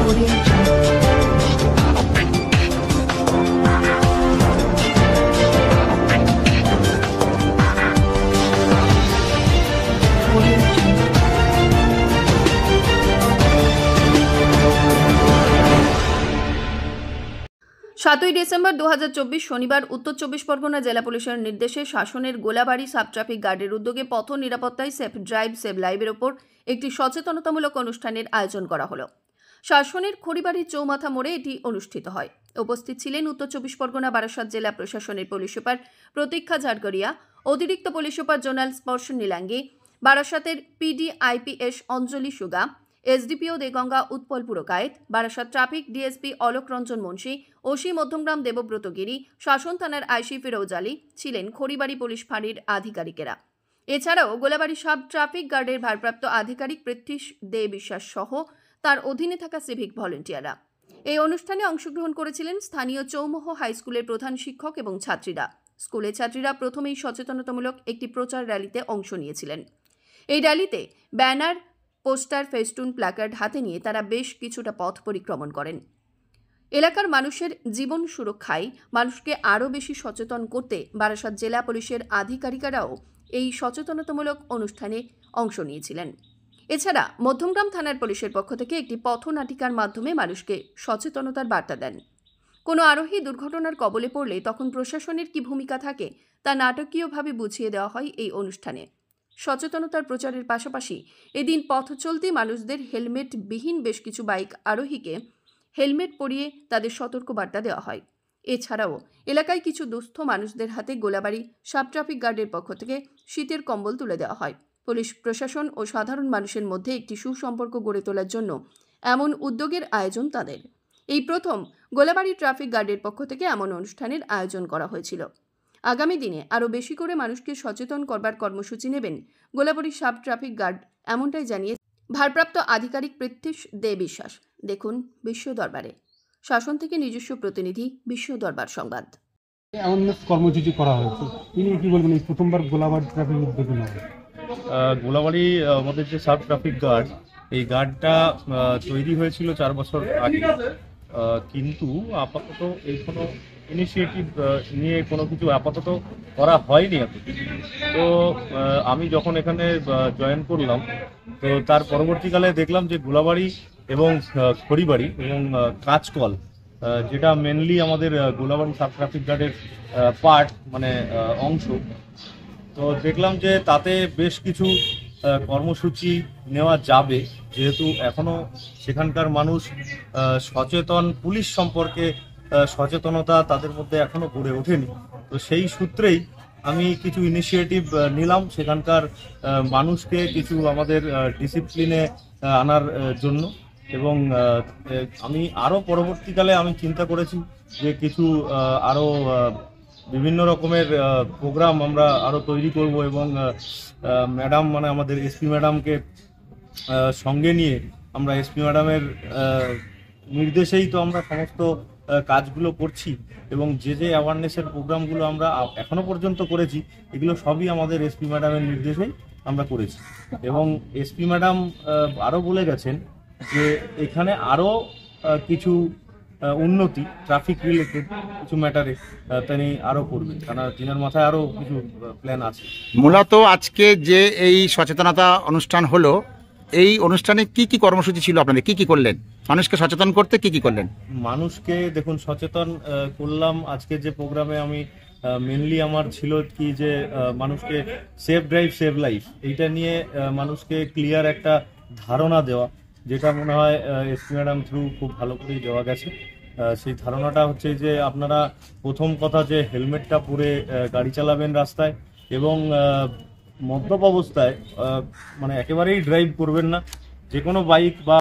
সাতই ডিসেম্বর 2024 শনিবার উত্তর চব্বিশ পরগনা জেলা পুলিশের নির্দেশে শাসনের গোলাবাড়ি সাব ট্রাফিক গার্ডের উদ্যোগে পথ নিরাপত্তায় সেফ ড্রাইভ সেভ লাইভের ওপর একটি সচেতনতামূলক অনুষ্ঠানের আয়োজন করা হলো। শাসনের খড়িবাড়ির চৌমাথা মোড়ে এটি অনুষ্ঠিত হয়। উপস্থিত ছিলেন উত্তর চব্বিশ পরগনা বারাসাত জেলা প্রশাসনের পুলিশ সুপার প্রতীক্ষা ঝাড়গড়িয়া, অতিরিক্ত পুলিশ সুপার জোনাল স্পর্শ নীলাঙ্গী, বারাসাতের PD IPS Anjali Suga, SDPO Deganga Utpal Purkayet, Barasat traffic DSP Alok Ranjan Munshi, OC Madhyamgram Debabrata Giri, Shasan থানার আইসি ফিরোজ আলী ছিলেন খড়িবাড়ি পুলিশ ফাঁড়ির আধিকারিকেরা। এছাড়াও গোলাবাড়ি সাব ট্রাফিক গার্ডের ভারপ্রাপ্ত আধিকারিক পৃথ্বীশ দে বিশ্বাস সহ তার অধীনে থাকা সিভিক ভলেন্টিয়াররা। এই অনুষ্ঠানে অংশগ্রহণ করেছিলেন স্থানীয় চৌমুহ হাই স্কুলের প্রধান শিক্ষক এবং ছাত্রীরা। স্কুলের ছাত্রীরা প্রথমেই সচেতনতামূলক একটি প্রচার র্যালিতে অংশ নিয়েছিলেন। এই র্যালিতে ব্যানার, পোস্টার, ফেস্টুন, প্ল্যাকার্ড হাতে নিয়ে তারা বেশ কিছুটা পথ পরিক্রমণ করেন। এলাকার মানুষের জীবন সুরক্ষায় মানুষকে আরও বেশি সচেতন করতে বারাসাত জেলা পুলিশের আধিকারিকেরাও এই সচেতনতামূলক অনুষ্ঠানে অংশ নিয়েছিলেন। এছাড়া মধ্যমগ্রাম থানার পুলিশের পক্ষ থেকে একটি পথনাটিকার মাধ্যমে মানুষকে সচেতনতার বার্তা দেন। কোনো আরোহী দুর্ঘটনার কবলে পড়লে তখন প্রশাসনের কি ভূমিকা থাকে তা নাটকীয়ভাবে বুঝিয়ে দেওয়া হয় এই অনুষ্ঠানে। সচেতনতার প্রচারের পাশাপাশি এদিন পথ চলতি মানুষদের হেলমেটবিহীন বেশ কিছু বাইক আরোহীকে হেলমেট পরিয়ে তাদের সতর্কবার্তা দেওয়া হয়। এছাড়াও এলাকায় কিছু দুস্থ মানুষদের হাতে গোলাবাড়ি সাব ট্রাফিক গার্ডের পক্ষ থেকে শীতের কম্বল তুলে দেওয়া হয়। পুলিশ প্রশাসন ও সাধারণ মানুষের মধ্যে একটি সুসম্পর্ক গড়ে তোলার জন্য এমন উদ্যোগের আয়োজন তাদের। এই প্রথম গোলাবাড়ি ট্রাফিক গার্ডের পক্ষ থেকে এমন অনুষ্ঠানের আয়োজন করা হয়েছিল। আগামী দিনে আরও বেশি করে মানুষকে সচেতন করবার কর্মসূচি নেবেন গোলাবাড়ি সাব ট্রাফিক গার্ড, এমনটাই জানিয়ে ভারপ্রাপ্ত আধিকারিক পৃথ্বীশ দে বিশ্বাস। দেখুন বিশ্ব দরবারে। শাসন থেকে নিজস্ব প্রতিনিধি, বিশ্ব দরবার সংবাদ। অ্যাওয়ারনেস কর্মসূচি করা হয়েছে, তিনি কি বলবেন? এই প্রথমবার গোলাবাড়ি ট্রাফিক উদ্যোগে নেওয়া গোলাবাড়ি আমাদের যে সাব ট্রাফিক গার্ড, এই গার্ডটা তৈরি হয়েছিল 4 বছর আগে, কিন্তু আপাতত এই কোনো ইনিশিয়েটিভ নিয়ে কোনো কিছু আপাতত করা হয়নি এতদিন। তো আমি যখন এখানে জয়েন করলাম, তো তার পরবর্তীকালে দেখলাম যে গোলাবাড়ি এবং খড়িবাড়ি এবং কাঁচকল, যেটা মেনলি আমাদের গোলাবাড়ি সাব ট্রাফিক গার্ডের পার্ট, মানে অংশ, তো দেখলাম যে তাতে বেশ কিছু কর্মসূচি নেওয়া যাবে, যেহেতু এখনো সেখানকার মানুষ সচেতন, পুলিশ সম্পর্কে সচেতনতা তাদের মধ্যে এখনো গড়ে ওঠেনি। তো সেই সূত্রেই আমি কিছু ইনিশিয়েটিভ নিলাম সেখানকার মানুষকে কিছু আমাদের ডিসিপ্লিনে আনার জন্য। এবং আমি আরও পরবর্তীকালে আমি চিন্তা করেছি যে কিছু আরও বিভিন্ন রকমের প্রোগ্রাম আমরা আরও তৈরি করব এবং ম্যাডাম, মানে আমাদের এসপি ম্যাডামকে সঙ্গে নিয়ে আমরা এসপি ম্যাডামের নির্দেশেই তো আমরা সমস্ত কাজগুলো করছি এবং যে যে অ্যাওয়ারনেসের প্রোগ্রামগুলো আমরা এখনো পর্যন্ত করেছি, এগুলো সবই আমাদের এসপি ম্যাডামের নির্দেশেই আমরা করেছি। এবং এসপি ম্যাডাম আরও বলে গেছেন যে এখানে আরও কিছু উন্নতি ট্রাফিক রিলেটেড কিছু ম্যাটারে তিনি আরও করবেন, কারণ তিনার মাথায় আরও কিছু প্ল্যান আছে। মূলত আজকে যে এই সচেতনতা অনুষ্ঠান হলো, এই অনুষ্ঠানে কি কি কর্মসূচি ছিল আপনাদের? কি কি করলেন মানুষকে সচেতন করতে? কি কি করলেন? মানুষকে দেখুন সচেতন করলাম। আজকে যে প্রোগ্রামে আমি মেনলি আমার ছিল কি যে মানুষকে সেফ ড্রাইভ সেভ লাইফ, এইটা নিয়ে মানুষকে ক্লিয়ার একটা ধারণা দেওয়া, যেটা মনে হয় এসপি ম্যাডাম থ্রু খুব ভালো করেই দেওয়া গেছে। সেই ধারণাটা হচ্ছে যে আপনারা প্রথম কথা যে হেলমেটটা পরে গাড়ি চালাবেন রাস্তায়, এবং মদ্যপ অবস্থায় মানে একেবারেই ড্রাইভ করবেন না। যে কোনো বাইক বা